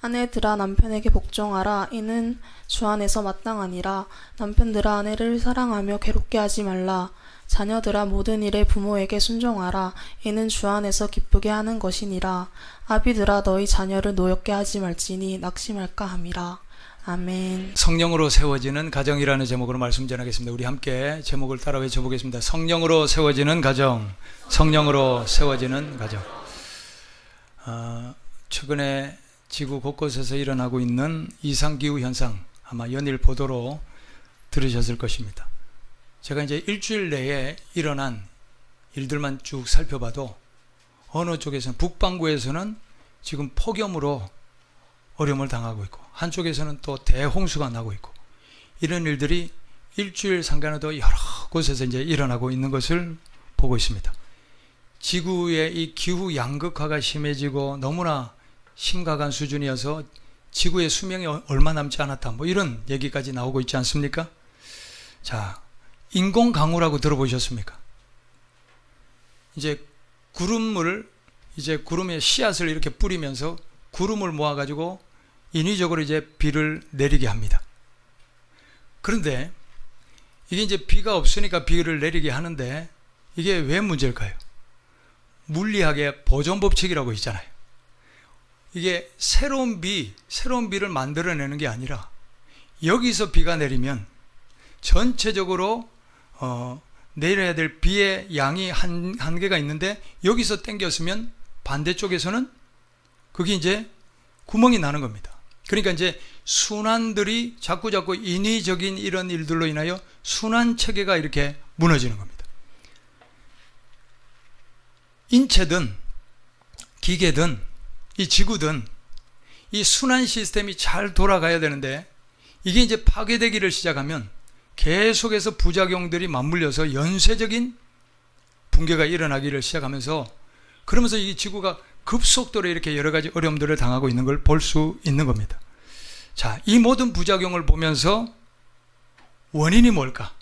아내들아 남편에게 복종하라. 이는 주 안에서 마땅하니라. 남편들아 아내를 사랑하며 괴롭게 하지 말라. 자녀들아 모든 일에 부모에게 순종하라. 이는 주 안에서 기쁘게 하는 것이니라. 아비들아 너희 자녀를 노엽게 하지 말지니 낙심할까 함이라. 아멘. 성령으로 세워지는 가정이라는 제목으로 말씀 전하겠습니다. 우리 함께 제목을 따라 외쳐보겠습니다. 성령으로 세워지는 가정, 성령으로 세워지는 가정. 최근에 지구 곳곳에서 일어나고 있는 이상기후 현상, 아마 연일 보도로 들으셨을 것입니다. 제가 이제 일주일 내에 일어난 일들만 쭉 살펴봐도 어느 쪽에서는, 북반구에서는 지금 폭염으로 어려움을 당하고 있고, 한쪽에서는 또 대홍수가 나고 있고, 이런 일들이 일주일 상간에도 여러 곳에서 이제 일어나고 있는 것을 보고 있습니다. 지구의 이 기후 양극화가 심해지고 너무나 심각한 수준이어서 지구의 수명이 얼마 남지 않았다, 뭐 이런 얘기까지 나오고 있지 않습니까? 자, 인공강우라고 들어보셨습니까? 이제 구름의 씨앗을 이렇게 뿌리면서 구름을 모아가지고 인위적으로 이제 비를 내리게 합니다. 그런데 이게 이제 비가 없으니까 비를 내리게 하는데, 이게 왜 문제일까요? 물리학의 보존 법칙이라고 있잖아요. 이게 새로운 비를 만들어내는 게 아니라, 여기서 비가 내리면 전체적으로 내려야 될 비의 양이 한계가 있는데, 여기서 땡겼으면 반대쪽에서는 그게 이제 구멍이 나는 겁니다. 그러니까 이제 순환들이 자꾸 인위적인 이런 일들로 인하여 순환 체계가 이렇게 무너지는 겁니다. 인체든 기계든 이 지구든 이 순환 시스템이 잘 돌아가야 되는데, 이게 이제 파괴되기를 시작하면 계속해서 부작용들이 맞물려서 연쇄적인 붕괴가 일어나기를 시작하면서, 그러면서 이 지구가 급속도로 이렇게 여러 가지 어려움들을 당하고 있는 걸 볼 수 있는 겁니다. 자, 이 모든 부작용을 보면서 원인이 뭘까?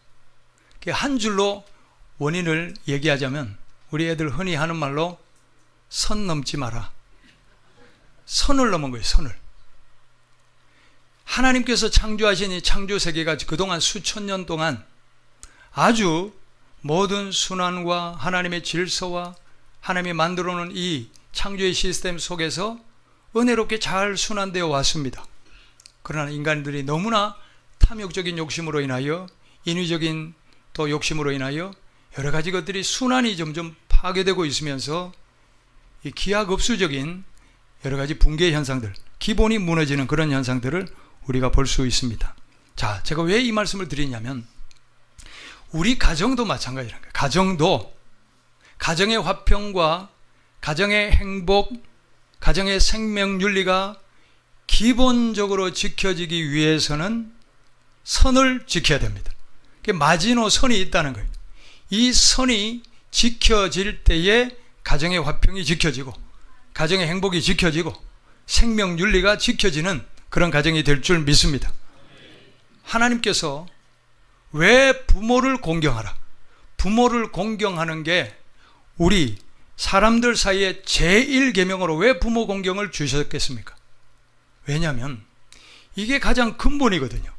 한 줄로 원인을 얘기하자면, 우리 애들 흔히 하는 말로 선 넘지 마라. 선을 넘은 거예요, 선을. 하나님께서 창조하신 이 창조 세계가 그동안 수천 년 동안 아주 모든 순환과 하나님의 질서와 하나님이 만들어 놓은 이 창조의 시스템 속에서 은혜롭게 잘 순환되어 왔습니다. 그러나 인간들이 너무나 탐욕적인 욕심으로 인하여, 인위적인 또 욕심으로 인하여 여러 가지 것들이 순환이 점점 파괴되고 있으면서 이 기하급수적인 여러 가지 붕괴 현상들, 기본이 무너지는 그런 현상들을 우리가 볼 수 있습니다. 자, 제가 왜 이 말씀을 드리냐면, 우리 가정도 마찬가지라는 거예요. 가정도 가정의 화평과 가정의 행복, 가정의 생명윤리가 기본적으로 지켜지기 위해서는 선을 지켜야 됩니다. 마지노선이 있다는 거예요. 이 선이 지켜질 때에 가정의 화평이 지켜지고, 가정의 행복이 지켜지고, 생명윤리가 지켜지는 그런 가정이 될 줄 믿습니다. 하나님께서 왜 부모를 공경하라? 부모를 공경하는 게 우리 사람들 사이에 제1계명으로 왜 부모 공경을 주셨겠습니까? 왜냐하면 이게 가장 근본이거든요.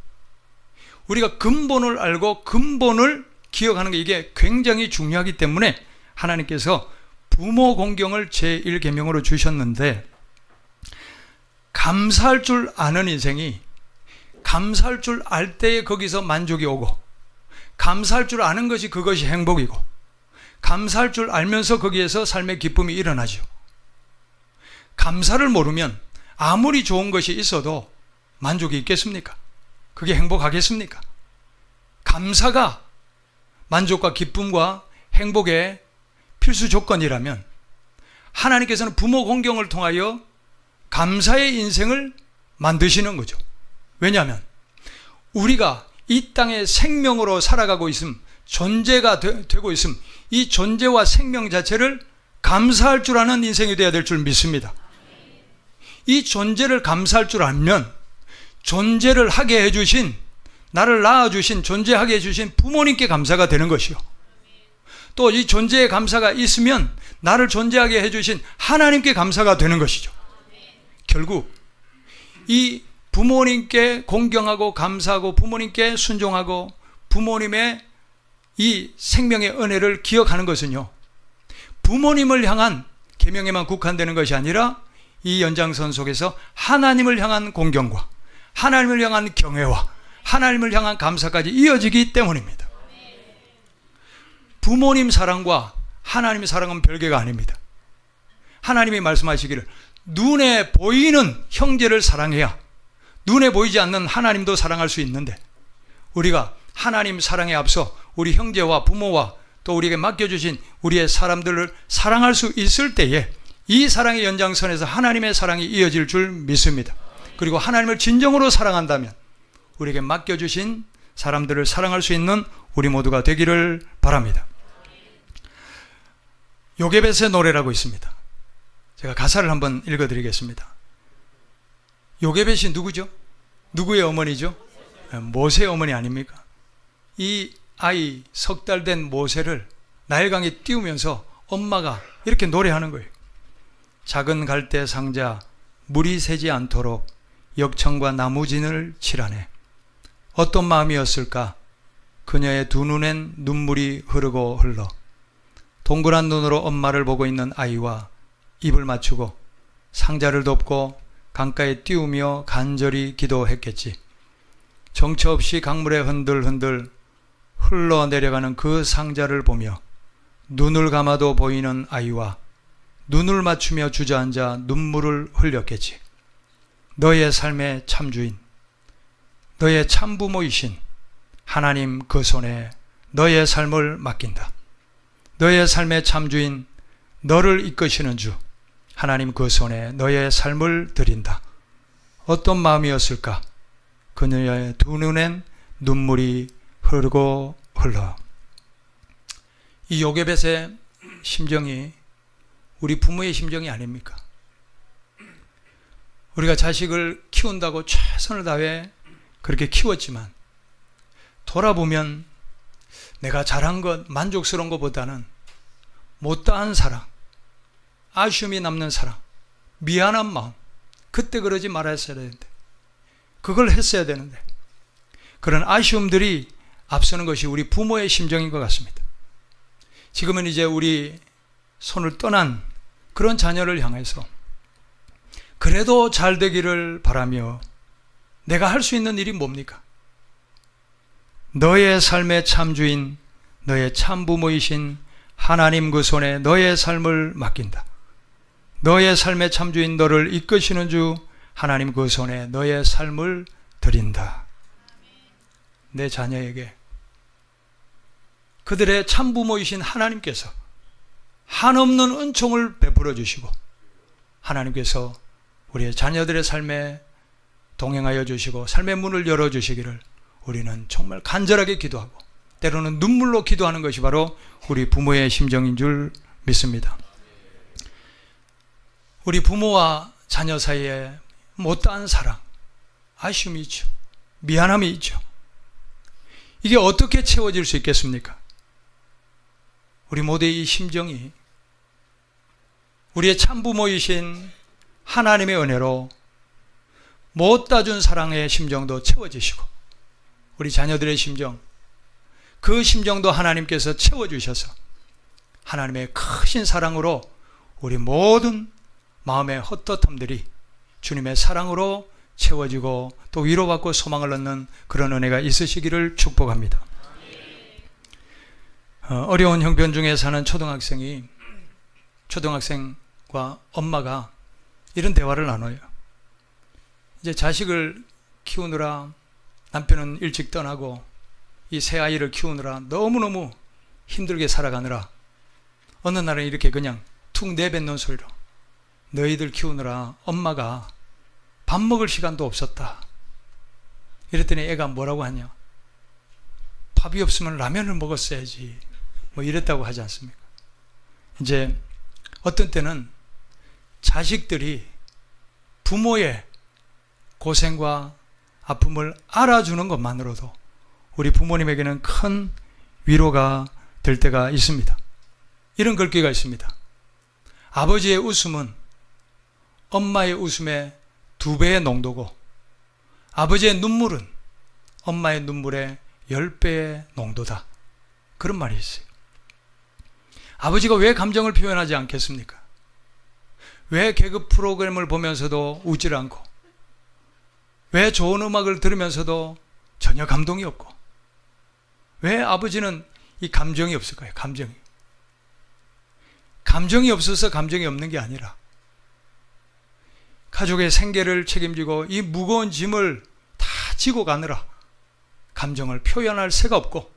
우리가 근본을 알고 근본을 기억하는 게 이게 굉장히 중요하기 때문에 하나님께서 부모 공경을 제1계명으로 주셨는데, 감사할 줄 아는 인생이, 감사할 줄 알 때에 거기서 만족이 오고, 감사할 줄 아는 것이 그것이 행복이고, 감사할 줄 알면서 거기에서 삶의 기쁨이 일어나죠. 감사를 모르면 아무리 좋은 것이 있어도 만족이 있겠습니까? 그게 행복하겠습니까? 감사가 만족과 기쁨과 행복의 필수 조건이라면, 하나님께서는 부모 공경을 통하여 감사의 인생을 만드시는 거죠. 왜냐하면 우리가 이 땅에 생명으로 살아가고 있음, 존재가 되고 있음, 이 존재와 생명 자체를 감사할 줄 아는 인생이 되어야 될 줄 믿습니다. 이 존재를 감사할 줄 알면 존재를 하게 해주신, 나를 낳아주신, 존재하게 해주신 부모님께 감사가 되는 것이요, 또 이 존재의 감사가 있으면 나를 존재하게 해주신 하나님께 감사가 되는 것이죠. 결국 이 부모님께 공경하고 감사하고 부모님께 순종하고 부모님의 이 생명의 은혜를 기억하는 것은요, 부모님을 향한 계명에만 국한되는 것이 아니라 이 연장선 속에서 하나님을 향한 공경과 하나님을 향한 경외와 하나님을 향한 감사까지 이어지기 때문입니다. 부모님 사랑과 하나님의 사랑은 별개가 아닙니다. 하나님이 말씀하시기를 눈에 보이는 형제를 사랑해야 눈에 보이지 않는 하나님도 사랑할 수 있는데, 우리가 하나님 사랑에 앞서 우리 형제와 부모와 또 우리에게 맡겨주신 우리의 사람들을 사랑할 수 있을 때에 이 사랑의 연장선에서 하나님의 사랑이 이어질 줄 믿습니다. 그리고 하나님을 진정으로 사랑한다면 우리에게 맡겨주신 사람들을 사랑할 수 있는 우리 모두가 되기를 바랍니다. 요게벳의 노래라고 있습니다. 제가 가사를 한번 읽어드리겠습니다. 요게벳이 누구죠? 누구의 어머니죠? 모세의 어머니 아닙니까? 이 아이, 3달 된 모세를 나일강에 띄우면서 엄마가 이렇게 노래하는 거예요. 작은 갈대 상자 물이 새지 않도록 역청과 나무진을 칠하네. 어떤 마음이었을까? 그녀의 두 눈엔 눈물이 흐르고 흘러 동그란 눈으로 엄마를 보고 있는 아이와 입을 맞추고 상자를 덮고 강가에 띄우며 간절히 기도했겠지. 정처 없이 강물에 흔들흔들 흘러내려가는 그 상자를 보며 눈을 감아도 보이는 아이와 눈을 맞추며 주저앉아 눈물을 흘렸겠지. 너의 삶의 참주인, 너의 참부모이신 하나님 그 손에 너의 삶을 맡긴다. 너의 삶의 참주인, 너를 이끄시는 주 하나님 그 손에 너의 삶을 드린다. 어떤 마음이었을까? 그녀의 두 눈엔 눈물이 흐르고 흘러. 이 요게벳의 심정이 우리 부모의 심정이 아닙니까? 우리가 자식을 키운다고 최선을 다해 그렇게 키웠지만 돌아보면 내가 잘한 것, 만족스러운 것보다는 못다한 사랑, 아쉬움이 남는 사랑, 미안한 마음, 그때 그러지 말았어야 되는데, 그걸 했어야 되는데, 그런 아쉬움들이 앞서는 것이 우리 부모의 심정인 것 같습니다. 지금은 이제 우리 손을 떠난 그런 자녀를 향해서 그래도 잘 되기를 바라며 내가 할 수 있는 일이 뭡니까? 너의 삶의 참주인, 너의 참부모이신 하나님 그 손에 너의 삶을 맡긴다. 너의 삶의 참주인, 너를 이끄시는 주 하나님 그 손에 너의 삶을 드린다. 내 자녀에게 그들의 참부모이신 하나님께서 한없는 은총을 베풀어 주시고 하나님께서 우리의 자녀들의 삶에 동행하여 주시고 삶의 문을 열어주시기를 우리는 정말 간절하게 기도하고 때로는 눈물로 기도하는 것이 바로 우리 부모의 심정인 줄 믿습니다. 우리 부모와 자녀 사이에 못다한 사랑, 아쉬움이 있죠. 미안함이 있죠. 이게 어떻게 채워질 수 있겠습니까? 우리 모두의 이 심정이 우리의 참부모이신 하나님의 은혜로 못다 준 사랑의 심정도 채워지시고 우리 자녀들의 심정, 그 심정도 하나님께서 채워주셔서 하나님의 크신 사랑으로 우리 모든 마음의 헛헛함들이 주님의 사랑으로 채워지고 또 위로받고 소망을 얻는 그런 은혜가 있으시기를 축복합니다. 어려운 형편 중에 사는 초등학생과 엄마가 이런 대화를 나눠요. 이제 자식을 키우느라 남편은 일찍 떠나고 이 새 아이를 키우느라 너무너무 힘들게 살아가느라 어느 날은 이렇게 그냥 툭 내뱉는 소리로 너희들 키우느라 엄마가 밥 먹을 시간도 없었다. 이랬더니 애가 뭐라고 하냐? 밥이 없으면 라면을 먹었어야지. 뭐 이랬다고 하지 않습니까? 이제 어떤 때는 자식들이 부모의 고생과 아픔을 알아주는 것만으로도 우리 부모님에게는 큰 위로가 될 때가 있습니다. 이런 글귀가 있습니다. 아버지의 웃음은 엄마의 웃음에 2배의 농도고 아버지의 눈물은 엄마의 눈물의 10배의 농도다. 그런 말이 있어요. 아버지가 왜 감정을 표현하지 않겠습니까? 왜 개그 프로그램을 보면서도 웃질 않고, 왜 좋은 음악을 들으면서도 전혀 감동이 없고, 왜 아버지는 이 감정이 없을까요? 감정이 없어서 감정이 없는 게 아니라 가족의 생계를 책임지고 이 무거운 짐을 다 지고 가느라 감정을 표현할 새가 없고,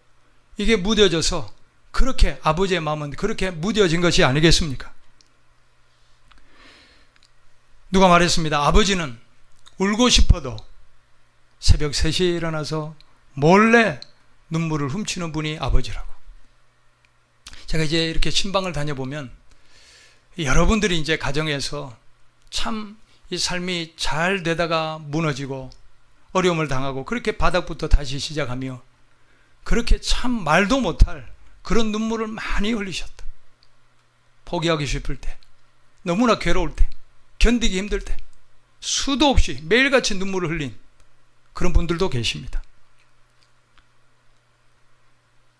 이게 무뎌져서 그렇게 아버지의 마음은 그렇게 무뎌진 것이 아니겠습니까? 누가 말했습니다. 아버지는 울고 싶어도 새벽 3시에 일어나서 몰래 눈물을 훔치는 분이 아버지라고. 제가 이제 이렇게 신방을 다녀보면 여러분들이 이제 가정에서 참 이 삶이 잘 되다가 무너지고 어려움을 당하고 그렇게 바닥부터 다시 시작하며 그렇게 참 말도 못할 그런 눈물을 많이 흘리셨다. 포기하기 싶을 때, 너무나 괴로울 때, 견디기 힘들 때 수도 없이 매일같이 눈물을 흘린 그런 분들도 계십니다.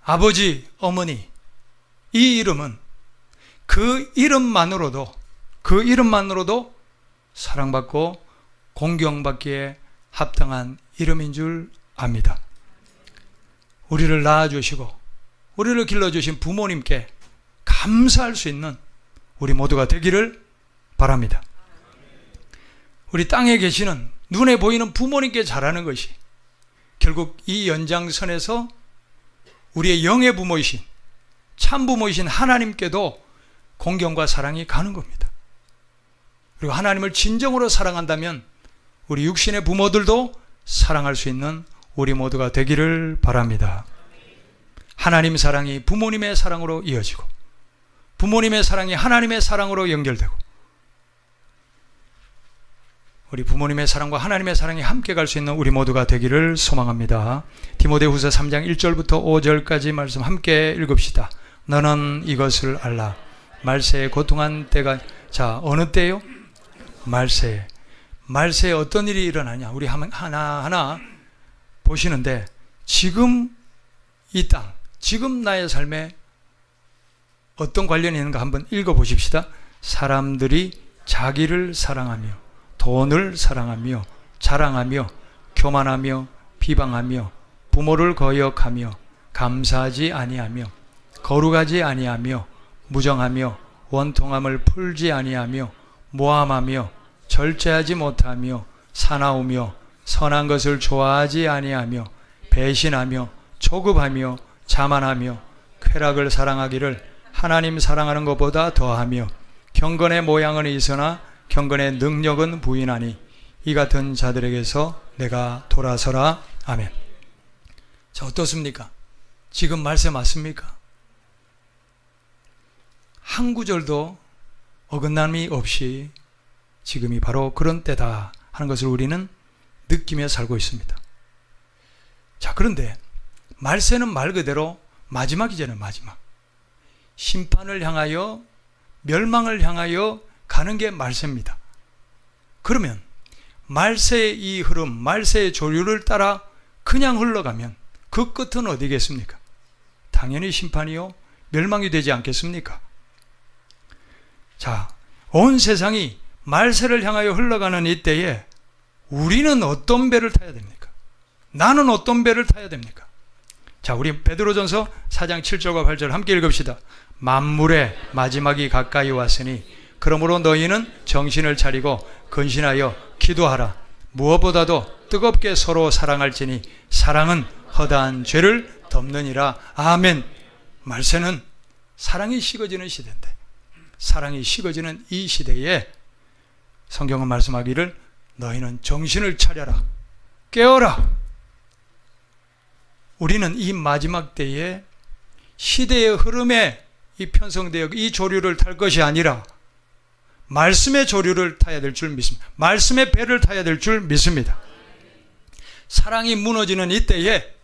아버지, 어머니, 이 이름은 그 이름만으로도 사랑받고 공경받기에 합당한 이름인 줄 압니다. 우리를 낳아주시고 우리를 길러주신 부모님께 감사할 수 있는 우리 모두가 되기를 바랍니다. 우리 땅에 계시는 눈에 보이는 부모님께 잘하는 것이 결국 이 연장선에서 우리의 영의 부모이신 참 부모이신 하나님께도 공경과 사랑이 가는 겁니다. 그리고 하나님을 진정으로 사랑한다면 우리 육신의 부모들도 사랑할 수 있는 우리 모두가 되기를 바랍니다. 하나님 사랑이 부모님의 사랑으로 이어지고 부모님의 사랑이 하나님의 사랑으로 연결되고 우리 부모님의 사랑과 하나님의 사랑이 함께 갈 수 있는 우리 모두가 되기를 소망합니다. 디모데후서 3장 1절부터 5절까지 말씀 함께 읽읍시다. 너는 이것을 알라. 말세에 고통한 때가, 자, 어느 때요? 말세에 어떤 일이 일어나냐? 우리 하나하나 보시는데 지금 이 땅, 지금 나의 삶에 어떤 관련이 있는가 한번 읽어보십시다. 사람들이 자기를 사랑하며 돈을 사랑하며 자랑하며 교만하며 비방하며 부모를 거역하며 감사하지 아니하며 거룩하지 아니하며 무정하며 원통함을 풀지 아니하며 모함하며 절제하지 못하며 사나우며 선한 것을 좋아하지 아니하며 배신하며 조급하며 자만하며 쾌락을 사랑하기를 하나님 사랑하는 것보다 더하며 경건의 모양은 있으나 경건의 능력은 부인하니 이 같은 자들에게서 내가 돌아서라. 아멘. 자, 어떻습니까? 지금 말씀 맞습니까? 한 구절도 어긋남이 없이 지금이 바로 그런 때다 하는 것을 우리는 느끼며 살고 있습니다. 자, 그런데 말세는 말 그대로 마지막이잖아요. 마지막. 심판을 향하여, 멸망을 향하여 가는 게 말세입니다. 그러면 말세의 이 흐름, 말세의 조류를 따라 그냥 흘러가면 그 끝은 어디겠습니까? 당연히 심판이요, 멸망이 되지 않겠습니까? 자, 온 세상이 말세를 향하여 흘러가는 이때에 우리는 어떤 배를 타야 됩니까? 나는 어떤 배를 타야 됩니까? 자, 우리 베드로전서 4장 7절과 8절 함께 읽읍시다. 만물의 마지막이 가까이 왔으니 그러므로 너희는 정신을 차리고 근신하여 기도하라. 무엇보다도 뜨겁게 서로 사랑할지니 사랑은 허다한 죄를 덮느니라. 아멘. 말세는 사랑이 식어지는 시대인데, 사랑이 식어지는 이 시대에 성경은 말씀하기를 너희는 정신을 차려라. 깨어라. 우리는 이 마지막 때에 시대의 흐름에 이 편성되어 이 조류를 탈 것이 아니라 말씀의 조류를 타야 될 줄 믿습니다. 말씀의 배를 타야 될 줄 믿습니다. 사랑이 무너지는 이때에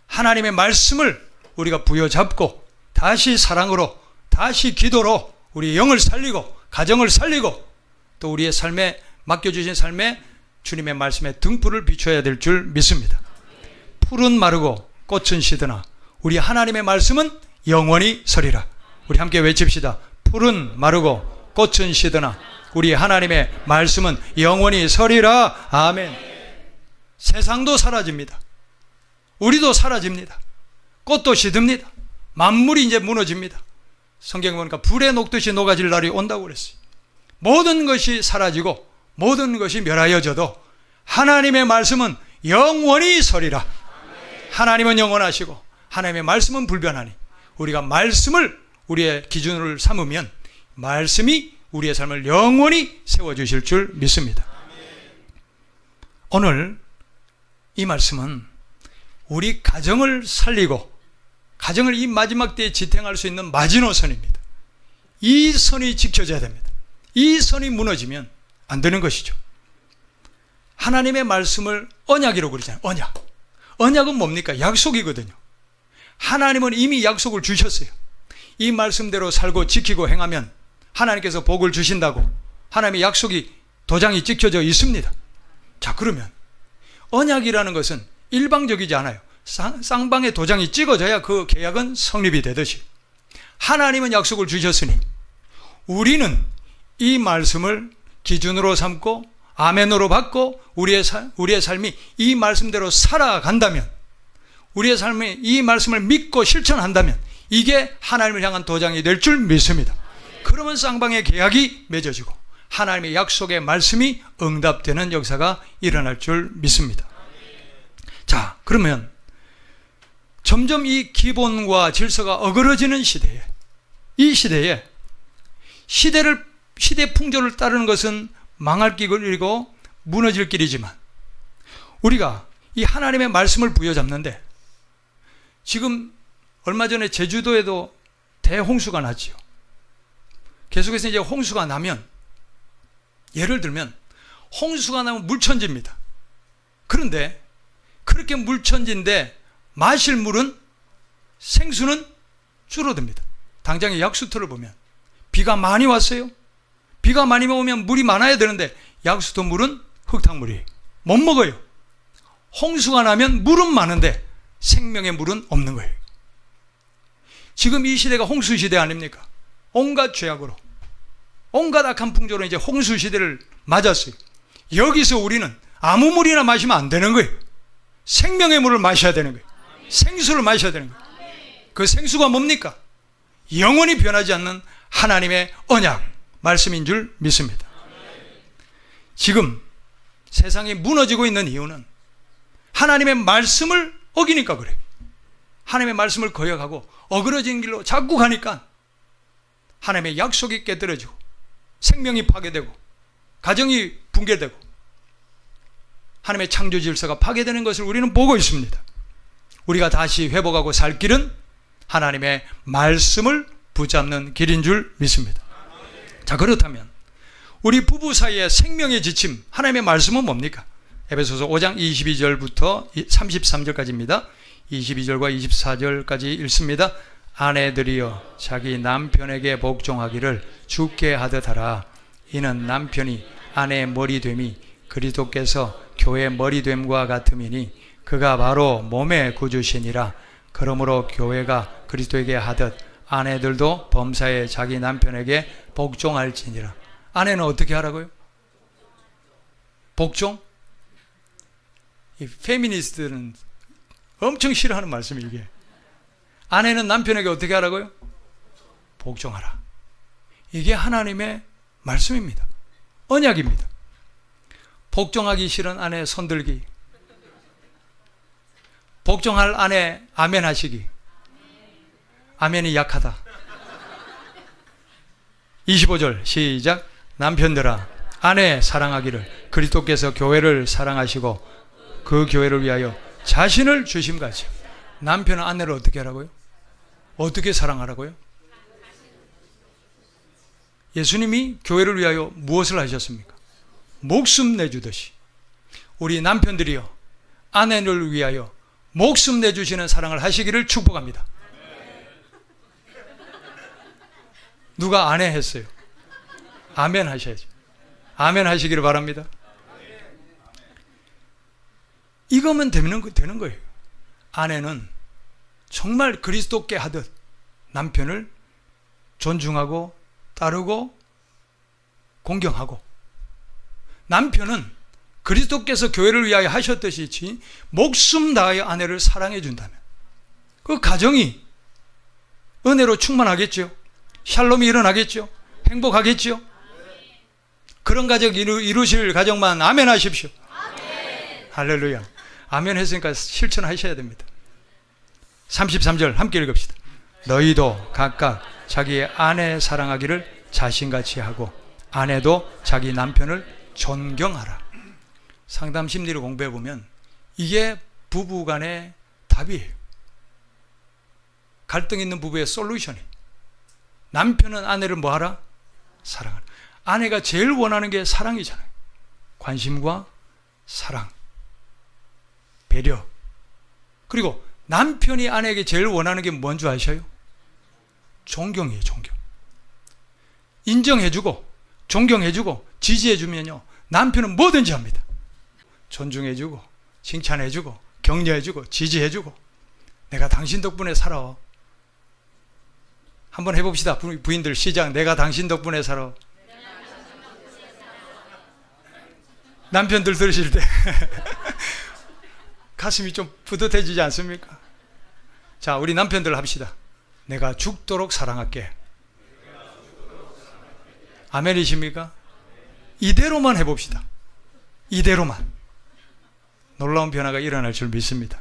하나님의 말씀을 우리가 부여잡고 다시 사랑으로, 다시 기도로 우리 영을 살리고 가정을 살리고 또 우리의 삶의 맡겨주신 삶에 주님의 말씀에 등불을 비춰야 될 줄 믿습니다. 풀은 마르고 꽃은 시드나 우리 하나님의 말씀은 영원히 서리라. 우리 함께 외칩시다. 풀은 마르고 꽃은 시드나 우리 하나님의 말씀은 영원히 서리라. 아멘. 세상도 사라집니다. 우리도 사라집니다. 꽃도 시듭니다. 만물이 이제 무너집니다. 성경에 보니까 불에 녹듯이 녹아질 날이 온다고 그랬어요. 모든 것이 사라지고 모든 것이 멸하여져도 하나님의 말씀은 영원히 서리라. 하나님은 영원하시고 하나님의 말씀은 불변하니 우리가 말씀을 우리의 기준으로 삼으면 말씀이 우리의 삶을 영원히 세워주실 줄 믿습니다. 오늘 이 말씀은 우리 가정을 살리고 가정을 이 마지막 때에 지탱할 수 있는 마지노선입니다. 이 선이 지켜져야 됩니다. 이 선이 무너지면 안 되는 것이죠. 하나님의 말씀을 언약이라고 그러잖아요. 언약. 언약은 뭡니까? 약속이거든요. 하나님은 이미 약속을 주셨어요. 이 말씀대로 살고 지키고 행하면 하나님께서 복을 주신다고 하나님의 약속이 도장이 찍혀져 있습니다. 자, 그러면 언약이라는 것은 일방적이지 않아요. 쌍방의 도장이 찍어져야 그 계약은 성립이 되듯이 하나님은 약속을 주셨으니 우리는 이 말씀을 기준으로 삼고 아멘으로 받고 우리의 삶이 이 말씀대로 살아간다면 우리의 삶이 이 말씀을 믿고 실천한다면 이게 하나님을 향한 도장이 될 줄 믿습니다. 그러면 쌍방의 계약이 맺어지고 하나님의 약속의 말씀이 응답되는 역사가 일어날 줄 믿습니다. 자, 그러면 점점 이 기본과 질서가 어그러지는 시대에 이 시대에 시대 풍조를 따르는 것은 망할 길이고 무너질 길이지만 우리가 이 하나님의 말씀을 부여잡는데 지금 얼마 전에 제주도에도 대홍수가 났지요. 계속해서 이제 홍수가 나면 예를 들면 홍수가 나면 물천지입니다. 그런데 그렇게 물천지인데 마실 물은 생수는 줄어듭니다. 당장의 약수터를 보면 비가 많이 왔어요. 비가 많이 오면 물이 많아야 되는데 약수터 물은 흙탕물이 못 먹어요. 홍수가 나면 물은 많은데 생명의 물은 없는 거예요. 지금 이 시대가 홍수 시대 아닙니까? 온갖 죄악으로 온갖 악한 풍조로 이제 홍수 시대를 맞았어요. 여기서 우리는 아무 물이나 마시면 안 되는 거예요. 생명의 물을 마셔야 되는 거예요. 생수를 마셔야 되는 거예요. 그 생수가 뭡니까? 영원히 변하지 않는 하나님의 언약 말씀인 줄 믿습니다. 지금 세상이 무너지고 있는 이유는 하나님의 말씀을 어기니까 그래요. 하나님의 말씀을 거역하고 어그러진 길로 자꾸 가니까 하나님의 약속이 깨뜨려지고 생명이 파괴되고 가정이 붕괴되고 하나님의 창조 질서가 파괴되는 것을 우리는 보고 있습니다. 우리가 다시 회복하고 살 길은 하나님의 말씀을 붙잡는 길인 줄 믿습니다. 자, 그렇다면 우리 부부 사이의 생명의 지침 하나님의 말씀은 뭡니까? 에베소서 5장 22절부터 33절까지입니다. 22절과 24절까지 읽습니다. 아내들이여 자기 남편에게 복종하기를 주께 하듯 하라. 이는 남편이 아내의 머리됨이 그리스도께서 교회의 머리됨과 같음이니 그가 바로 몸의 구주시니라. 그러므로 교회가 그리스도에게 하듯 아내들도 범사에 자기 남편에게 복종할지니라. 아내는 어떻게 하라고요? 복종? 이 페미니스트는 엄청 싫어하는 말씀이 이게. 아내는 남편에게 어떻게 하라고요? 복종하라. 이게 하나님의 말씀입니다. 언약입니다. 복종하기 싫은 아내 손들기. 복종할 아내 아멘 하시기. 아멘이 약하다. 25절 시작. 남편들아 아내 사랑하기를 그리스도께서 교회를 사랑하시고 그 교회를 위하여 자신을 주심같이. 남편은 아내를 어떻게 하라고요? 어떻게 사랑하라고요? 예수님이 교회를 위하여 무엇을 하셨습니까? 목숨 내주듯이 우리 남편들이요 아내를 위하여 목숨 내주시는 사랑을 하시기를 축복합니다. 누가 아내 했어요? 아멘 하셔야죠. 아멘 하시기를 바랍니다. 이거면 되는 거예요. 아내는 정말 그리스도께 하듯 남편을 존중하고 따르고 공경하고, 남편은 그리스도께서 교회를 위하여 하셨듯이 목숨 다하여 아내를 사랑해 준다면 그 가정이 은혜로 충만하겠죠. 샬롬이 일어나겠죠. 행복하겠죠. 그런 가정 이루실 가정만 아멘 하십시오. 아멘. 할렐루야. 아멘 했으니까 실천하셔야 됩니다. 33절 함께 읽읍시다. 너희도 각각 자기의 아내 사랑하기를 자신같이 하고 아내도 자기 남편을 존경하라. 상담 심리를 공부해 보면 이게 부부 간의 답이에요. 갈등 있는 부부의 솔루션이. 남편은 아내를 뭐하라? 사랑하라. 아내가 제일 원하는 게 사랑이잖아요. 관심과 사랑, 배려. 그리고 남편이 아내에게 제일 원하는 게 뭔 줄 아셔요? 존경이에요. 존경. 인정해주고 존경해주고 지지해주면요, 남편은 뭐든지 합니다. 존중해주고 칭찬해주고 격려해주고 지지해주고. 내가 당신 덕분에 살아. 한번 해봅시다. 부인들 시작. 내가 당신 덕분에 살아. 남편들 들으실 때 가슴이 좀 뿌듯해지지 않습니까? 자, 우리 남편들 합시다. 내가 죽도록 사랑할게. 아멘이십니까? 이대로만 해봅시다. 이대로만. 놀라운 변화가 일어날 줄 믿습니다.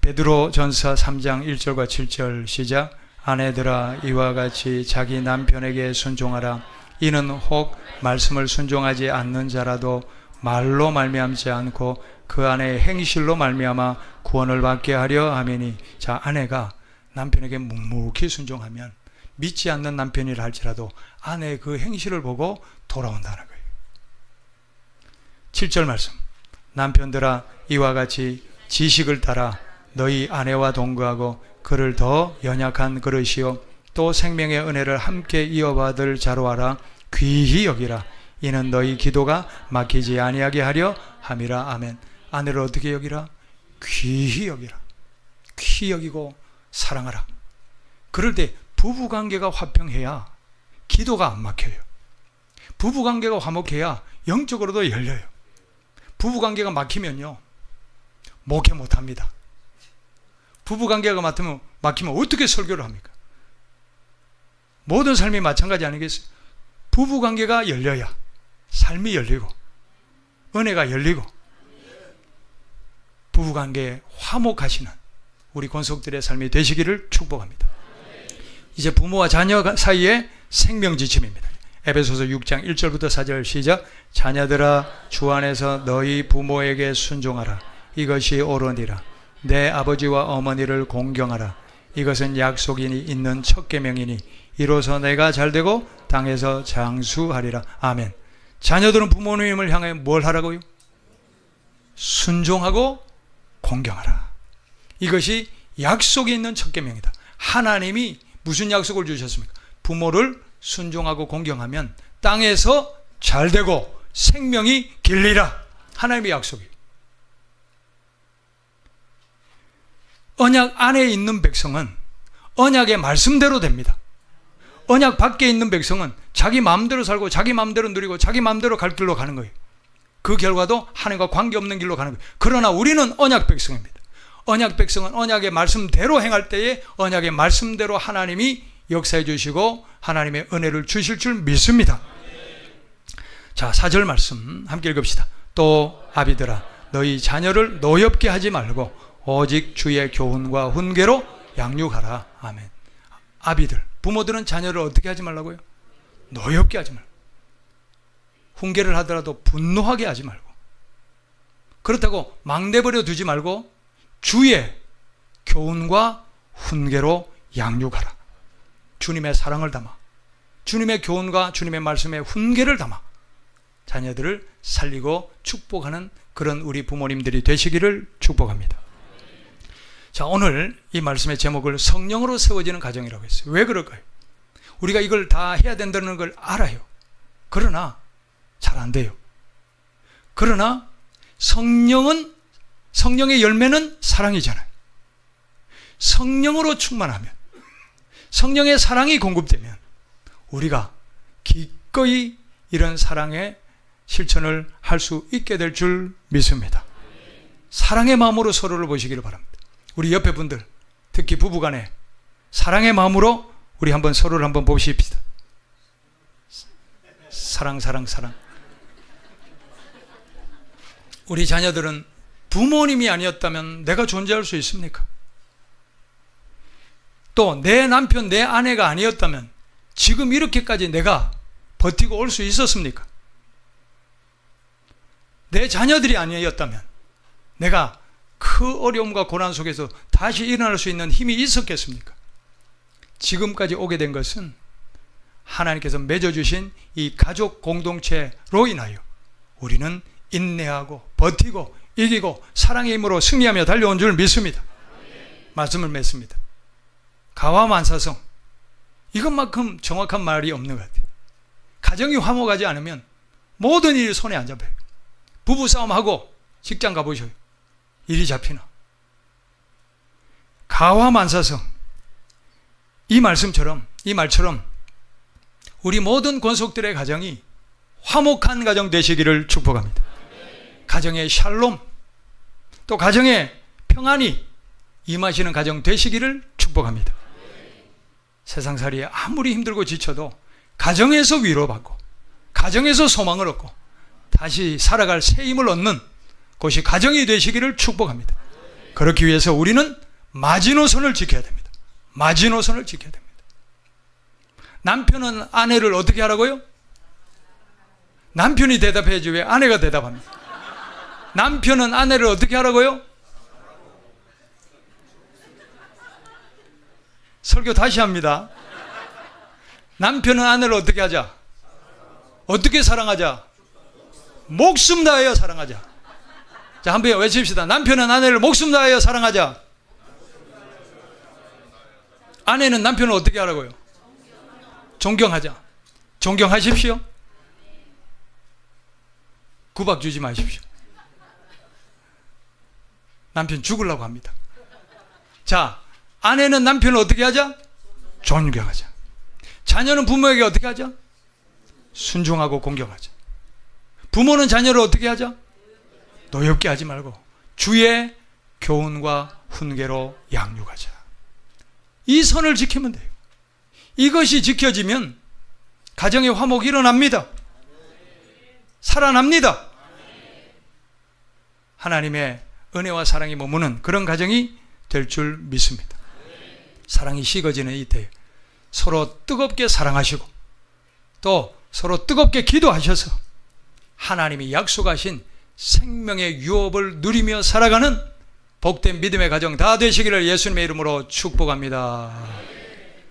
베드로 전서 3장 1절과 7절 시작. 아내들아 이와 같이 자기 남편에게 순종하라. 이는 혹 말씀을 순종하지 않는 자라도 말로 말미암지 않고 그 안에 행실로 말미암아 구원을 받게 하려 함이니. 자, 아내가 남편에게 묵묵히 순종하면 믿지 않는 남편이라 할지라도 아내의 그 행실을 보고 돌아온다는 거예요. 7절 말씀. 남편들아 이와 같이 지식을 따라 너희 아내와 동거하고 그를 더 연약한 그릇이요 또 생명의 은혜를 함께 이어받을 자로 하라. 귀히 여기라. 이는 너희 기도가 막히지 아니하게 하려 함이라. 아멘. 아내를 어떻게 여기라? 귀히 여기라. 귀히 여기고 사랑하라. 그럴 때 부부관계가 화평해야 기도가 안 막혀요. 부부관계가 화목해야 영적으로도 열려요. 부부관계가 막히면요, 목회 못합니다. 부부관계가 막히면 어떻게 설교를 합니까? 모든 삶이 마찬가지 아니겠어요? 부부관계가 열려야 삶이 열리고 은혜가 열리고 부부관계에 화목하시는 우리 권속들의 삶이 되시기를 축복합니다. 이제 부모와 자녀 사이의 생명지침입니다. 에베소서 6장 1절부터 4절 시작. 자녀들아 주 안에서 너희 부모에게 순종하라. 이것이 옳으니라. 내 아버지와 어머니를 공경하라. 이것은 약속이 있는 첫 계명이니 이로써 내가 잘되고 땅에서 장수하리라. 아멘. 자녀들은 부모님을 향해 뭘 하라고요? 순종하고 공경하라. 이것이 약속이 있는 첫 계명이다. 하나님이 무슨 약속을 주셨습니까? 부모를 순종하고 공경하면 땅에서 잘되고 생명이 길리라. 하나님의 약속이에요. 언약 안에 있는 백성은 언약의 말씀대로 됩니다. 언약 밖에 있는 백성은 자기 마음대로 살고 자기 마음대로 누리고 자기 마음대로 갈 길로 가는 거예요. 그 결과도 하나님과 관계없는 길로 가는 거예요. 그러나 우리는 언약 백성입니다. 언약 백성은 언약의 말씀대로 행할 때에 언약의 말씀대로 하나님이 역사해 주시고 하나님의 은혜를 주실 줄 믿습니다. 자, 4절 말씀 함께 읽읍시다. 또 아비들아 너희 자녀를 노엽게 하지 말고 오직 주의 교훈과 훈계로 양육하라. 아멘. 아비들, 부모들은 자녀를 어떻게 하지 말라고요? 노엽게 하지 말고, 훈계를 하더라도 분노하게 하지 말고, 그렇다고 막 내버려 두지 말고 주의 교훈과 훈계로 양육하라. 주님의 사랑을 담아, 주님의 교훈과 주님의 말씀의 훈계를 담아 자녀들을 살리고 축복하는 그런 우리 부모님들이 되시기를 축복합니다. 자, 오늘 이 말씀의 제목을 성령으로 세워지는 가정이라고 했어요. 왜 그럴까요? 우리가 이걸 다 해야 된다는 걸 알아요. 그러나 잘 안 돼요. 그러나 성령의 열매는 사랑이잖아요. 성령으로 충만하면, 성령의 사랑이 공급되면 우리가 기꺼이 이런 사랑의 실천을 할 수 있게 될 줄 믿습니다. 사랑의 마음으로 서로를 보시기를 바랍니다. 우리 옆에 분들, 특히 부부간에 사랑의 마음으로 우리 한번 서로를 한번 보십시다. 사랑. 우리 자녀들은 부모님이 아니었다면 내가 존재할 수 있습니까? 또 내 남편, 내 아내가 아니었다면 지금 이렇게까지 내가 버티고 올 수 있었습니까? 내 자녀들이 아니었다면 내가 그 어려움과 고난 속에서 다시 일어날 수 있는 힘이 있었겠습니까? 지금까지 오게 된 것은 하나님께서 맺어주신 이 가족 공동체로 인하여 우리는 인내하고 버티고 이기고 사랑의 힘으로 승리하며 달려온 줄 믿습니다. 말씀을 맺습니다. 가와만사성, 이것만큼 정확한 말이 없는 것 같아요. 가정이 화목하지 않으면 모든 일이 손에 안 잡혀요. 부부싸움하고 직장 가보셔요. 일이 잡히나. 가와만사성, 이 말씀처럼, 이 말처럼 우리 모든 권속들의 가정이 화목한 가정 되시기를 축복합니다. 가정의 샬롬, 또 가정의 평안이 임하시는 가정 되시기를 축복합니다. 세상살이에 아무리 힘들고 지쳐도 가정에서 위로받고 가정에서 소망을 얻고 다시 살아갈 새 힘을 얻는 곳이 가정이 되시기를 축복합니다. 그렇기 위해서 우리는 마지노선을 지켜야 됩니다. 마지노선을 지켜야 됩니다. 남편은 아내를 어떻게 하라고요? 남편이 대답해야지 왜 아내가 대답합니까? 남편은 아내를 어떻게 하라고요? 설교 다시 합니다. 남편은 아내를 어떻게 하자? 어떻게 사랑하자? 목숨 다하여 사랑하자. 자, 한번 외칩시다. 남편은 아내를 목숨 다하여 사랑하자. 아내는 남편을 어떻게 하라고요? 존경하자. 존경하십시오. 구박 주지 마십시오. 남편 죽으려고 합니다. 자, 아내는 남편을 어떻게 하자? 존경하자. 자녀는 부모에게 어떻게 하자? 순종하고 공경하자. 부모는 자녀를 어떻게 하자? 노엽게 하지 말고 주의 교훈과 훈계로 양육하자. 이 선을 지키면 돼요. 이것이 지켜지면 가정의 화목이 일어납니다. 살아납니다. 하나님의 은혜와 사랑이 머무는 그런 가정이 될 줄 믿습니다. 사랑이 식어지는 이때 서로 뜨겁게 사랑하시고 또 서로 뜨겁게 기도하셔서 하나님이 약속하신 생명의 유업을 누리며 살아가는 복된 믿음의 가정 다 되시기를 예수님의 이름으로 축복합니다.